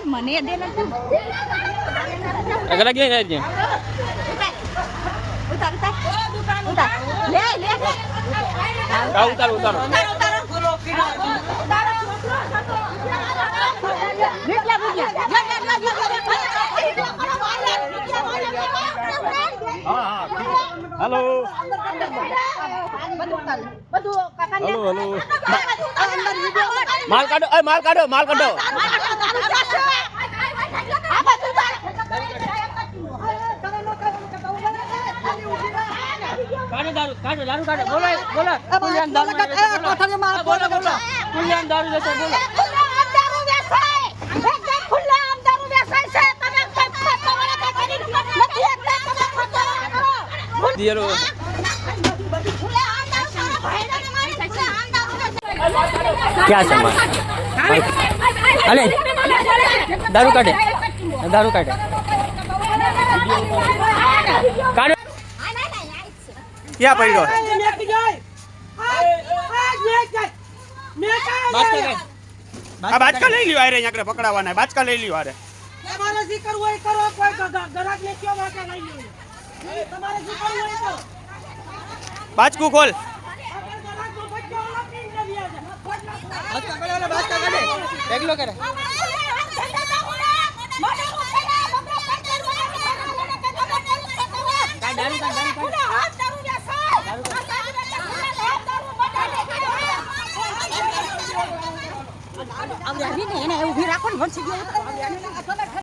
પણ મને દે ને અગર કે જાય છે ઉતાર ઉતાર લે લે ઉતારો હેલો માલ કાઢો દારૂ બોલો કુલિયાન દારૂ કુલિયાન દારૂ લેશે બોલો दियरो क्या सामान अरे दारू काटे क्या पड़ो बाजका ले लियो अरे यहाँ पकड़ावाना बाजका ले लियो अरे તમારે જે કરવું હોય કરો કોઈ ગરાક ને કયો માટે લઈ લ્યો તમારે જે કરવું હોય તો बाजकू खोल देखलो करे એને ઉભી રાખો ને વંશી ગયો